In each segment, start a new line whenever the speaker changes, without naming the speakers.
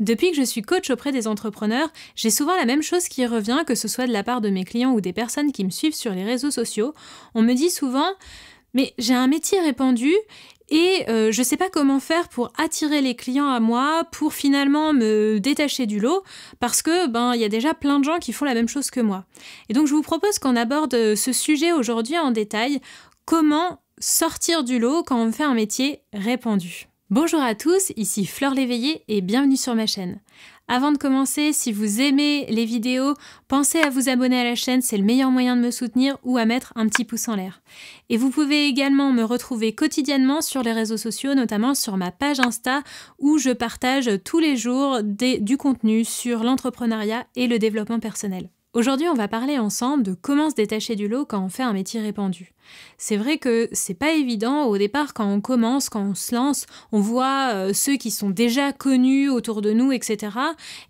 Depuis que je suis coach auprès des entrepreneurs, j'ai souvent la même chose qui revient, que ce soit de la part de mes clients ou des personnes qui me suivent sur les réseaux sociaux. On me dit souvent « mais j'ai un métier répandu et je ne sais pas comment faire pour attirer les clients à moi, pour finalement me détacher du lot, parce que il y a déjà plein de gens qui font la même chose que moi. » Et donc je vous propose qu'on aborde ce sujet aujourd'hui en détail, comment sortir du lot quand on fait un métier répandu. Bonjour à tous, ici Fleur l'éveillée et bienvenue sur ma chaîne. Avant de commencer, si vous aimez les vidéos, pensez à vous abonner à la chaîne, c'est le meilleur moyen de me soutenir, ou à mettre un petit pouce en l'air. Et vous pouvez également me retrouver quotidiennement sur les réseaux sociaux, notamment sur ma page Insta, où je partage tous les jours du contenu sur l'entrepreneuriat et le développement personnel. Aujourd'hui, on va parler ensemble de comment se détacher du lot quand on fait un métier répandu. C'est vrai que c'est pas évident au départ quand on commence, quand on se lance, on voit ceux qui sont déjà connus autour de nous, etc.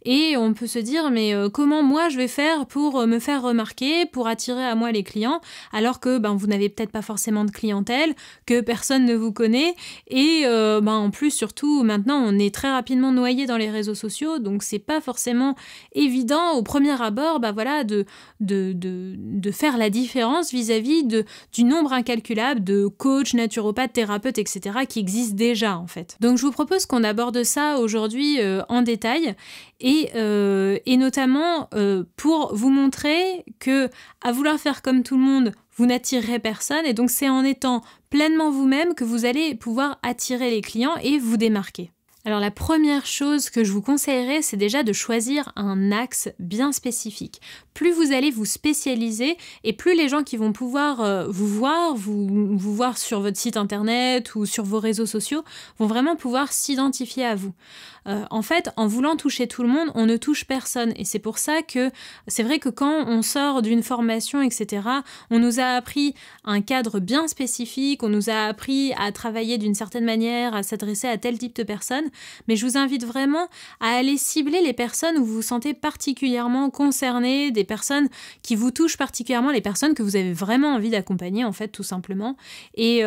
Et on peut se dire mais comment moi je vais faire pour me faire remarquer, pour attirer à moi les clients, alors que vous n'avez peut-être pas forcément de clientèle, que personne ne vous connaît et en plus surtout maintenant on est très rapidement noyé dans les réseaux sociaux, donc c'est pas forcément évident au premier abord de faire la différence vis-à-vis du nombre incalculable de coachs, naturopathes, thérapeutes, etc. qui existent déjà en fait. Donc je vous propose qu'on aborde ça aujourd'hui en détail et notamment pour vous montrer que à vouloir faire comme tout le monde, vous n'attirerez personne et donc c'est en étant pleinement vous-même que vous allez pouvoir attirer les clients et vous démarquer. Alors la première chose que je vous conseillerais, c'est déjà de choisir un axe bien spécifique. Plus vous allez vous spécialiser et plus les gens qui vont pouvoir vous voir sur votre site internet ou sur vos réseaux sociaux vont vraiment pouvoir s'identifier à vous. En fait, en voulant toucher tout le monde, on ne touche personne. Et c'est pour ça que c'est vrai que quand on sort d'une formation, etc., on nous a appris un cadre bien spécifique, on nous a appris à travailler d'une certaine manière, à s'adresser à tel type de personnes. Mais je vous invite vraiment à aller cibler les personnes où vous vous sentez particulièrement concerné, des personnes qui vous touchent particulièrement, les personnes que vous avez vraiment envie d'accompagner, en fait, tout simplement. Et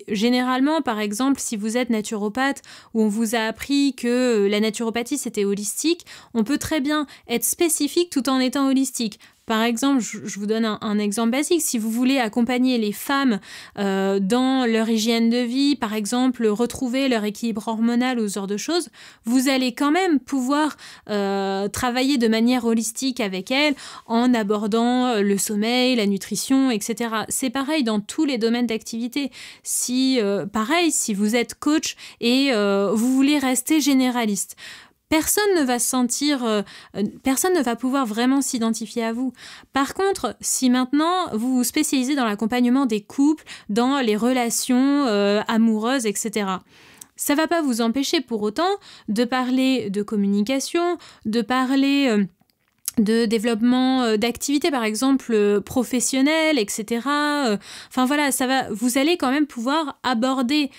généralement, par exemple, si vous êtes naturopathe, où on vous a appris que la naturopathie c'était holistique, on peut très bien être spécifique tout en étant holistique. Par exemple, je vous donne un exemple basique. Si vous voulez accompagner les femmes dans leur hygiène de vie, par exemple, retrouver leur équilibre hormonal ou ce genre de choses, vous allez quand même pouvoir travailler de manière holistique avec elles en abordant le sommeil, la nutrition, etc. C'est pareil dans tous les domaines d'activité. Si vous êtes coach et vous voulez rester généraliste, personne ne va pouvoir vraiment s'identifier à vous. Par contre, si maintenant vous vous spécialisez dans l'accompagnement des couples, dans les relations amoureuses, etc., ça va pas vous empêcher pour autant de parler de communication, de parler de développement d'activités, par exemple professionnelles, etc. Vous allez quand même pouvoir aborder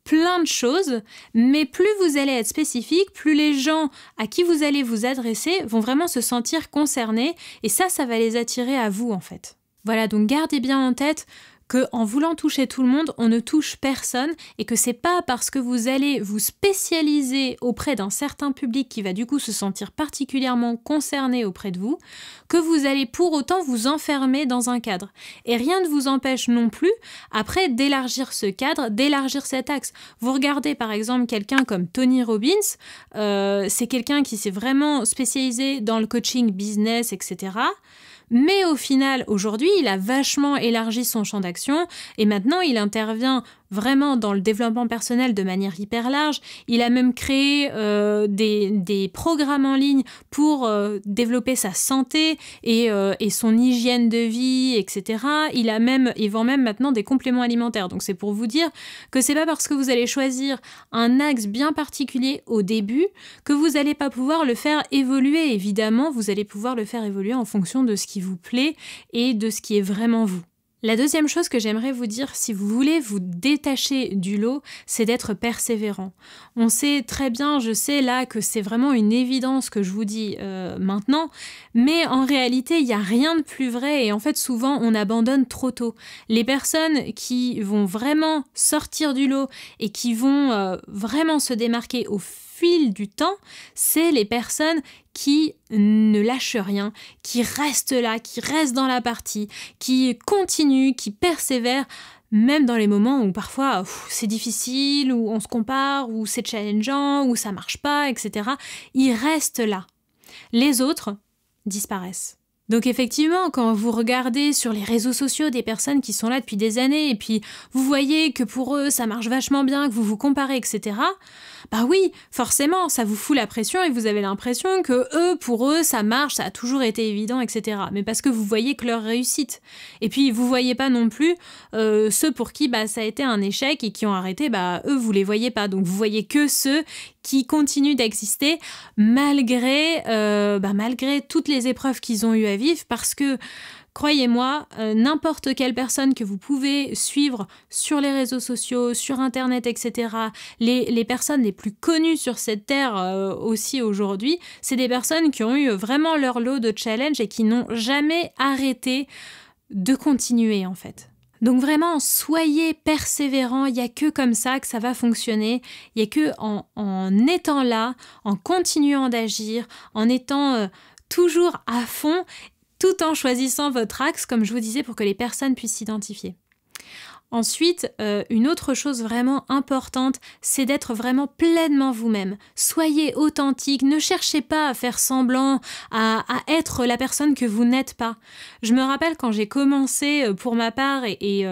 plein de choses, mais plus vous allez être spécifique, plus les gens à qui vous allez vous adresser vont vraiment se sentir concernés et ça va les attirer à vous en fait. Voilà, donc gardez bien en tête qu'en voulant toucher tout le monde, on ne touche personne et que c'est pas parce que vous allez vous spécialiser auprès d'un certain public qui va du coup se sentir particulièrement concerné auprès de vous que vous allez pour autant vous enfermer dans un cadre. Et rien ne vous empêche non plus après d'élargir ce cadre, d'élargir cet axe. Vous regardez par exemple quelqu'un comme Tony Robbins, c'est quelqu'un qui s'est vraiment spécialisé dans le coaching business, etc. Mais au final, aujourd'hui, il a vachement élargi son champ d'action et maintenant, il intervient vraiment dans le développement personnel de manière hyper large. Il a même créé des programmes en ligne pour développer sa santé et son hygiène de vie, etc. Il vend même maintenant des compléments alimentaires. Donc c'est pour vous dire que c'est pas parce que vous allez choisir un axe bien particulier au début que vous n'allez pas pouvoir le faire évoluer. Évidemment, vous allez pouvoir le faire évoluer en fonction de ce qui vous plaît et de ce qui est vraiment vous. La deuxième chose que j'aimerais vous dire, si vous voulez vous détacher du lot, c'est d'être persévérant. On sait très bien, je sais là que c'est vraiment une évidence que je vous dis maintenant, mais en réalité, il n'y a rien de plus vrai et en fait, souvent, on abandonne trop tôt. Les personnes qui vont vraiment sortir du lot et qui vont vraiment se démarquer au fil du temps, c'est les personnes qui ne lâchent rien, qui restent là, qui restent dans la partie, qui continuent, qui persévèrent, même dans les moments où parfois c'est difficile, où on se compare, où c'est challengeant, où ça marche pas, etc. Ils restent là. Les autres disparaissent. Donc effectivement, quand vous regardez sur les réseaux sociaux des personnes qui sont là depuis des années et puis vous voyez que pour eux ça marche vachement bien, que vous vous comparez, etc. Bah oui, forcément, ça vous fout la pression et vous avez l'impression que pour eux, ça marche, ça a toujours été évident, etc. Mais parce que vous voyez que leur réussite. Et puis vous voyez pas non plus ceux pour qui ça a été un échec et qui ont arrêté, eux vous les voyez pas. Donc vous voyez que ceux qui continuent d'exister malgré toutes les épreuves qu'ils ont eu à vivre, parce que croyez-moi, n'importe quelle personne que vous pouvez suivre sur les réseaux sociaux, sur Internet, etc., les personnes les plus connues sur cette terre aussi aujourd'hui, c'est des personnes qui ont eu vraiment leur lot de challenges et qui n'ont jamais arrêté de continuer en fait. Donc vraiment, soyez persévérants, il n'y a que comme ça que ça va fonctionner, il n'y a que en étant là, en continuant d'agir, en étant toujours à fond, tout en choisissant votre axe, comme je vous disais, pour que les personnes puissent s'identifier. Ensuite, une autre chose vraiment importante, c'est d'être vraiment pleinement vous-même. Soyez authentique, ne cherchez pas à faire semblant, à être la personne que vous n'êtes pas. Je me rappelle quand j'ai commencé pour ma part, et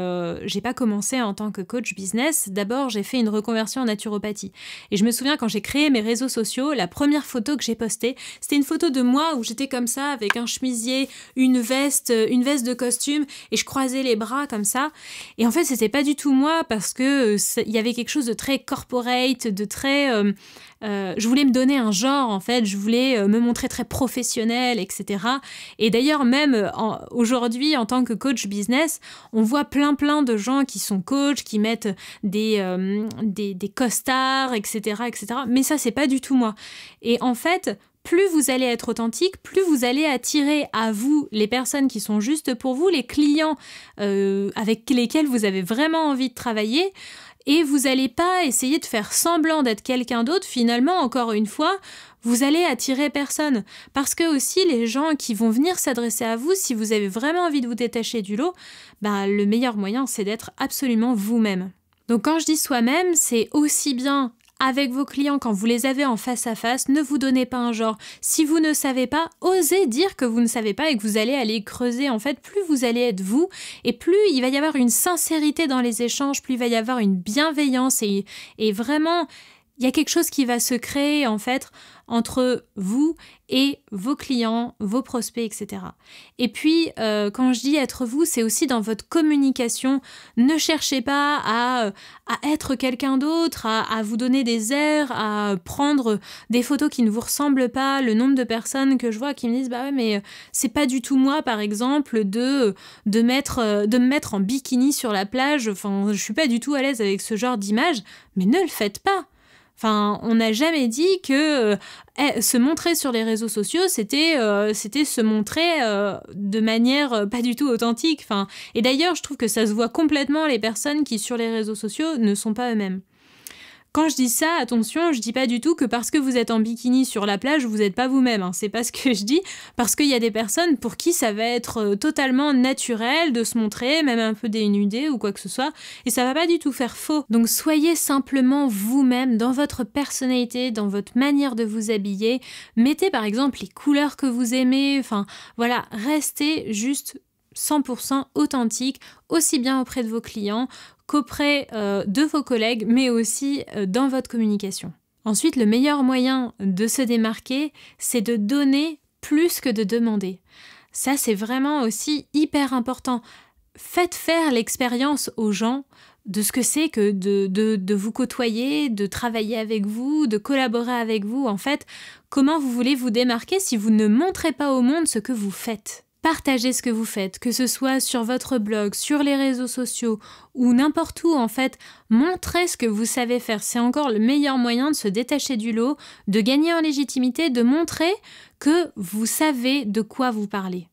j'ai pas commencé en tant que coach business, d'abord j'ai fait une reconversion en naturopathie. Et je me souviens quand j'ai créé mes réseaux sociaux, la première photo que j'ai postée, c'était une photo de moi où j'étais comme ça, avec un chemisier, une veste de costume, et je croisais les bras comme ça. Et en fait, c'était pas du tout moi parce que il y avait quelque chose de très corporate, de très... je voulais me donner un genre en fait, je voulais me montrer très professionnelle, etc. Et d'ailleurs même aujourd'hui en tant que coach business, on voit plein de gens qui sont coachs, qui mettent des costards, etc., etc. Mais ça c'est pas du tout moi. Et en fait, plus vous allez être authentique, plus vous allez attirer à vous les personnes qui sont justes pour vous, les clients avec lesquels vous avez vraiment envie de travailler, et vous n'allez pas essayer de faire semblant d'être quelqu'un d'autre. Finalement, encore une fois, vous allez attirer personne. Parce que aussi, les gens qui vont venir s'adresser à vous, si vous avez vraiment envie de vous détacher du lot, le meilleur moyen, c'est d'être absolument vous-même. Donc quand je dis soi-même, c'est aussi bien avec vos clients, quand vous les avez en face à face, ne vous donnez pas un genre. Si vous ne savez pas, osez dire que vous ne savez pas et que vous allez aller creuser. En fait, plus vous allez être vous, et plus il va y avoir une sincérité dans les échanges, plus il va y avoir une bienveillance et vraiment, il y a quelque chose qui va se créer en fait entre vous et vos clients, vos prospects, etc. Et puis, quand je dis être vous, c'est aussi dans votre communication. Ne cherchez pas à être quelqu'un d'autre, à vous donner des airs, à prendre des photos qui ne vous ressemblent pas. Le nombre de personnes que je vois qui me disent « Bah ouais, mais c'est pas du tout moi, par exemple, de me mettre en bikini sur la plage. Enfin, je suis pas du tout à l'aise avec ce genre d'image. » Mais ne le faites pas. Enfin, on n'a jamais dit que se montrer sur les réseaux sociaux, c'était se montrer de manière pas du tout authentique. Enfin, et d'ailleurs, je trouve que ça se voit complètement les personnes qui, sur les réseaux sociaux, ne sont pas eux-mêmes. Quand je dis ça, attention, je dis pas du tout que parce que vous êtes en bikini sur la plage, vous n'êtes pas vous-même. Hein. C'est pas ce que je dis, parce qu'il y a des personnes pour qui ça va être totalement naturel de se montrer, même un peu dénudé ou quoi que ce soit, et ça va pas du tout faire faux. Donc soyez simplement vous-même dans votre personnalité, dans votre manière de vous habiller. Mettez par exemple les couleurs que vous aimez, enfin voilà, restez juste 100% authentique, aussi bien auprès de vos clients qu'auprès de vos collègues, mais aussi dans votre communication. Ensuite, le meilleur moyen de se démarquer, c'est de donner plus que de demander. Ça, c'est vraiment aussi hyper important. Faites faire l'expérience aux gens de ce que c'est que de vous côtoyer, de travailler avec vous, de collaborer avec vous. En fait, comment vous voulez vous démarquer si vous ne montrez pas au monde ce que vous faites ? Partagez ce que vous faites, que ce soit sur votre blog, sur les réseaux sociaux ou n'importe où en fait, montrez ce que vous savez faire. C'est encore le meilleur moyen de se détacher du lot, de gagner en légitimité, de montrer que vous savez de quoi vous parlez.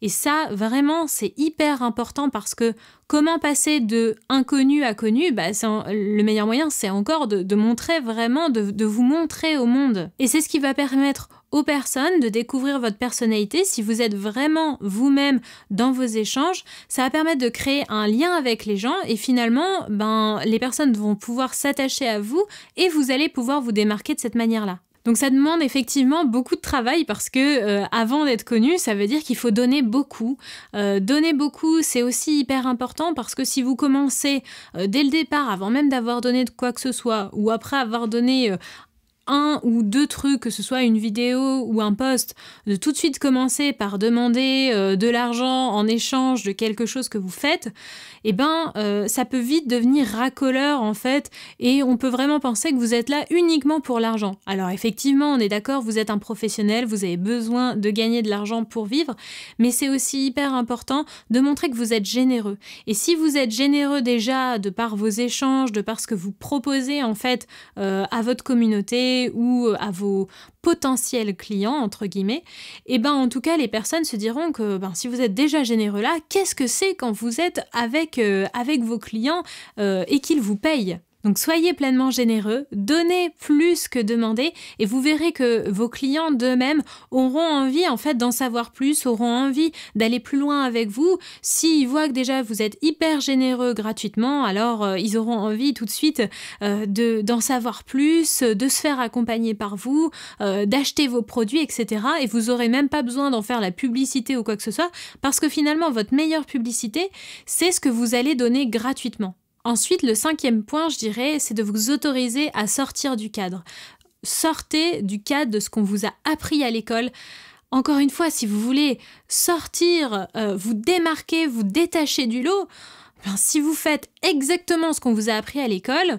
Et ça, vraiment, c'est hyper important parce que comment passer de inconnu à connu, le meilleur moyen, c'est encore de montrer vraiment, de vous montrer au monde. Et c'est ce qui va permettre aux personnes de découvrir votre personnalité. Si vous êtes vraiment vous-même dans vos échanges, ça va permettre de créer un lien avec les gens et finalement, les personnes vont pouvoir s'attacher à vous et vous allez pouvoir vous démarquer de cette manière-là. Donc ça demande effectivement beaucoup de travail parce que avant d'être connu, ça veut dire qu'il faut donner beaucoup. Donner beaucoup, c'est aussi hyper important parce que si vous commencez dès le départ, avant même d'avoir donné de quoi que ce soit, ou après avoir donné un ou deux trucs, que ce soit une vidéo ou un post, de tout de suite commencer par demander de l'argent en échange de quelque chose que vous faites, ça peut vite devenir racoleur en fait, et on peut vraiment penser que vous êtes là uniquement pour l'argent. Alors effectivement, on est d'accord, vous êtes un professionnel, vous avez besoin de gagner de l'argent pour vivre, mais c'est aussi hyper important de montrer que vous êtes généreux. Et si vous êtes généreux déjà de par vos échanges, de par ce que vous proposez en fait à votre communauté, ou à vos potentiels clients, entre guillemets, en tout cas, les personnes se diront que si vous êtes déjà généreux là, qu'est-ce que c'est quand vous êtes avec vos clients et qu'ils vous payent ? Donc soyez pleinement généreux, donnez plus que demandez et vous verrez que vos clients d'eux-mêmes auront envie en fait d'en savoir plus, auront envie d'aller plus loin avec vous. S'ils voient que déjà vous êtes hyper généreux gratuitement, alors ils auront envie tout de suite d'en savoir plus, de se faire accompagner par vous, d'acheter vos produits, etc. Et vous n'aurez même pas besoin d'en faire la publicité ou quoi que ce soit parce que finalement votre meilleure publicité, c'est ce que vous allez donner gratuitement. Ensuite, le 5e point, je dirais, c'est de vous autoriser à sortir du cadre. Sortez du cadre de ce qu'on vous a appris à l'école. Encore une fois, si vous voulez sortir, vous démarquer, vous détacher du lot, si vous faites exactement ce qu'on vous a appris à l'école,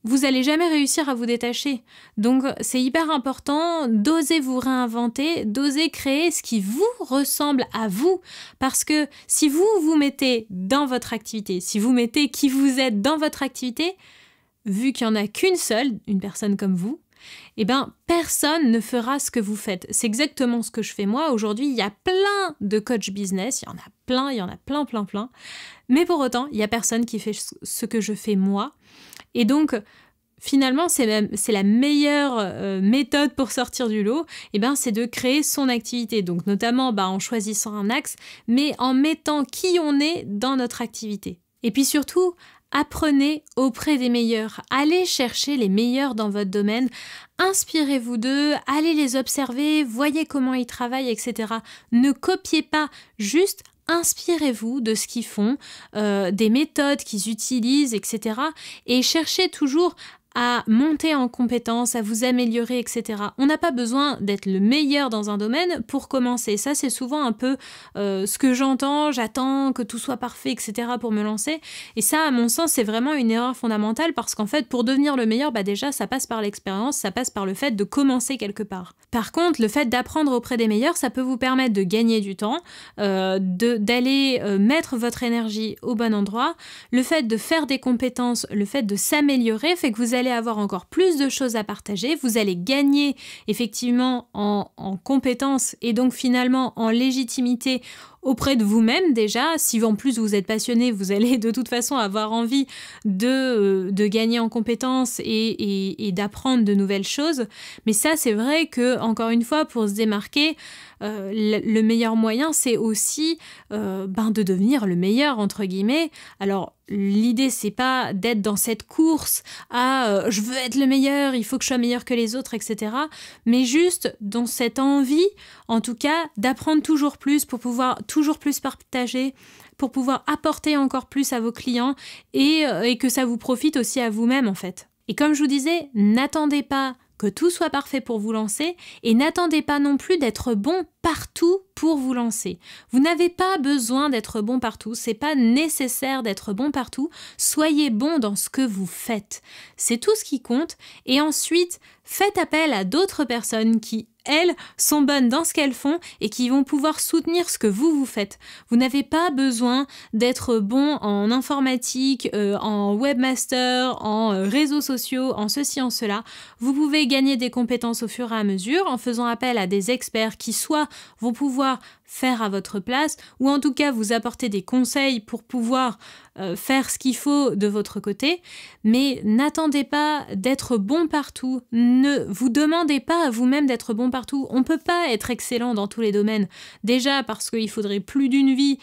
vous n'allez jamais réussir à vous détacher. Donc, c'est hyper important d'oser vous réinventer, d'oser créer ce qui vous ressemble à vous. Parce que si vous vous mettez dans votre activité, si vous mettez qui vous êtes dans votre activité, vu qu'il n'y en a qu'une seule, une personne comme vous, personne ne fera ce que vous faites. C'est exactement ce que je fais moi. Aujourd'hui, il y a plein de coachs business, il y en a plein. Mais pour autant, il n'y a personne qui fait ce que je fais moi. Et donc, finalement, c'est la meilleure méthode pour sortir du lot, c'est de créer son activité. Donc, notamment en choisissant un axe, mais en mettant qui on est dans notre activité. Et puis surtout, apprenez auprès des meilleurs. Allez chercher les meilleurs dans votre domaine. Inspirez-vous d'eux, allez les observer, voyez comment ils travaillent, etc. Ne copiez pas, juste inspirez-vous de ce qu'ils font, des méthodes qu'ils utilisent, etc. Et cherchez toujours à monter en compétences, à vous améliorer, etc. On n'a pas besoin d'être le meilleur dans un domaine pour commencer. Ça, c'est souvent un peu ce que j'entends, j'attends que tout soit parfait, etc. pour me lancer. Et ça, à mon sens, c'est vraiment une erreur fondamentale parce qu'en fait, pour devenir le meilleur, déjà, ça passe par l'expérience, ça passe par le fait de commencer quelque part. Par contre, le fait d'apprendre auprès des meilleurs, ça peut vous permettre de gagner du temps, d'aller mettre votre énergie au bon endroit. Le fait de faire des compétences, le fait de s'améliorer fait que vous allez avoir encore plus de choses à partager, vous allez gagner effectivement en compétences et donc finalement en légitimité auprès de vous-même déjà. Si en plus vous êtes passionné, vous allez de toute façon avoir envie de gagner en compétences et d'apprendre de nouvelles choses. Mais ça, c'est vrai que, encore une fois, pour se démarquer, le meilleur moyen, c'est aussi de devenir le meilleur, entre guillemets. Alors, l'idée, c'est pas d'être dans cette course à je veux être le meilleur, il faut que je sois meilleur que les autres, etc. Mais juste dans cette envie, en tout cas, d'apprendre toujours plus pour pouvoir toujours plus partager, pour pouvoir apporter encore plus à vos clients et que ça vous profite aussi à vous-même, en fait. Et comme je vous disais, n'attendez pas que tout soit parfait pour vous lancer et n'attendez pas non plus d'être bon partout pour vous lancer. Vous n'avez pas besoin d'être bon partout, c'est pas nécessaire d'être bon partout, soyez bon dans ce que vous faites. C'est tout ce qui compte et ensuite, faites appel à d'autres personnes qui elles sont bonnes dans ce qu'elles font et qui vont pouvoir soutenir ce que vous faites. Vous n'avez pas besoin d'être bon en informatique, en webmaster, en réseaux sociaux, en ceci, en cela. Vous pouvez gagner des compétences au fur et à mesure en faisant appel à des experts qui soit vont pouvoir faire à votre place ou en tout cas vous apporter des conseils pour pouvoir faire ce qu'il faut de votre côté, mais n'attendez pas d'être bon partout, ne vous demandez pas à vous-même d'être bon partout. On ne peut pas être excellent dans tous les domaines, déjà parce qu'il faudrait plus d'une vie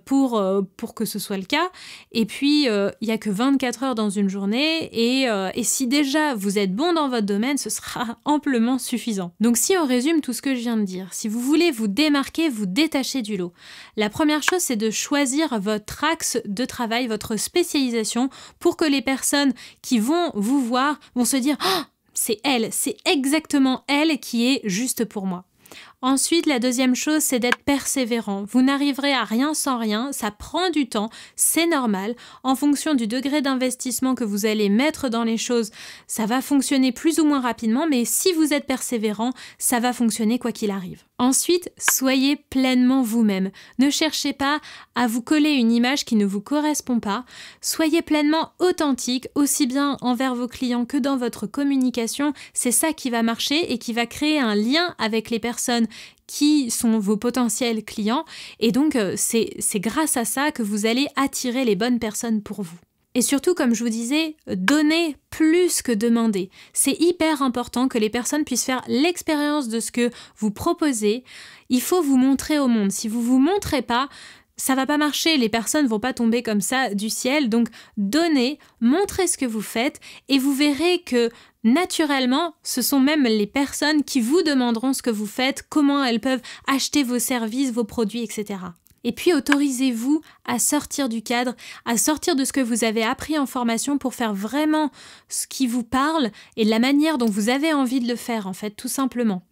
pour que ce soit le cas, et puis il n'y a que 24 heures dans une journée, et si déjà vous êtes bon dans votre domaine, ce sera amplement suffisant. Donc si on résume tout ce que je viens de dire, si vous voulez vous démarquer, vous détacher du lot, la première chose c'est de choisir votre axe de travail, votre spécialisation, pour que les personnes qui vont vous voir vont se dire « Oh, c'est elle, c'est exactement elle qui est juste pour moi ». Ensuite, la deuxième chose, c'est d'être persévérant. Vous n'arriverez à rien sans rien, ça prend du temps, c'est normal. En fonction du degré d'investissement que vous allez mettre dans les choses, ça va fonctionner plus ou moins rapidement, mais si vous êtes persévérant, ça va fonctionner quoi qu'il arrive. Ensuite, soyez pleinement vous-même. Ne cherchez pas à vous coller une image qui ne vous correspond pas. Soyez pleinement authentique, aussi bien envers vos clients que dans votre communication. C'est ça qui va marcher et qui va créer un lien avec les personnes qui sont vos potentiels clients. Et donc, c'est grâce à ça que vous allez attirer les bonnes personnes pour vous. Et surtout, comme je vous disais, donnez plus que demander. C'est hyper important que les personnes puissent faire l'expérience de ce que vous proposez. Il faut vous montrer au monde. Si vous vous montrez pas, ça va pas marcher, les personnes vont pas tomber comme ça du ciel. Donc, donnez, montrez ce que vous faites et vous verrez que naturellement, ce sont même les personnes qui vous demanderont ce que vous faites, comment elles peuvent acheter vos services, vos produits, etc. Et puis autorisez-vous à sortir du cadre, à sortir de ce que vous avez appris en formation pour faire vraiment ce qui vous parle et la manière dont vous avez envie de le faire, en fait, tout simplement.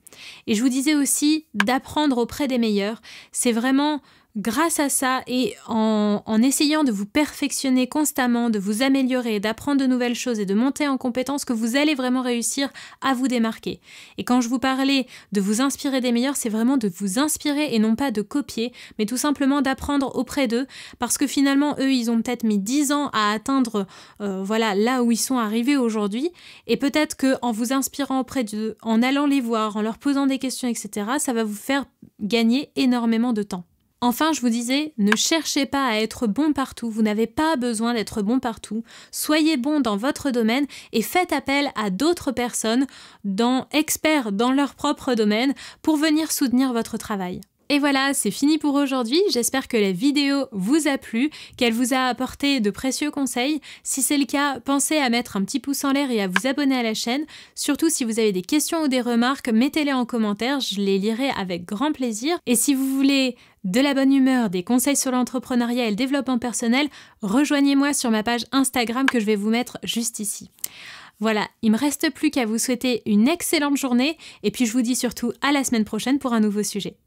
Et je vous disais aussi d'apprendre auprès des meilleurs. C'est vraiment grâce à ça et en essayant de vous perfectionner constamment, de vous améliorer, d'apprendre de nouvelles choses et de monter en compétences que vous allez vraiment réussir à vous démarquer. Et quand je vous parlais de vous inspirer des meilleurs, c'est vraiment de vous inspirer et non pas de copier, mais tout simplement d'apprendre auprès d'eux parce que finalement, eux, ils ont peut-être mis 10 ans à atteindre voilà, là où ils sont arrivés aujourd'hui et peut-être qu'en vous inspirant auprès d'eux, en allant les voir, en leur posant des questions, etc., ça va vous faire gagner énormément de temps. Enfin, je vous disais, ne cherchez pas à être bon partout, vous n'avez pas besoin d'être bon partout. Soyez bon dans votre domaine et faites appel à d'autres personnes, experts dans leur propre domaine, pour venir soutenir votre travail. Et voilà, c'est fini pour aujourd'hui. J'espère que la vidéo vous a plu, qu'elle vous a apporté de précieux conseils. Si c'est le cas, pensez à mettre un petit pouce en l'air et à vous abonner à la chaîne. Surtout si vous avez des questions ou des remarques, mettez-les en commentaire, je les lirai avec grand plaisir. Et si vous voulez de la bonne humeur, des conseils sur l'entrepreneuriat et le développement personnel, rejoignez-moi sur ma page Instagram que je vais vous mettre juste ici. Voilà, il me reste plus qu'à vous souhaiter une excellente journée et puis je vous dis surtout à la semaine prochaine pour un nouveau sujet.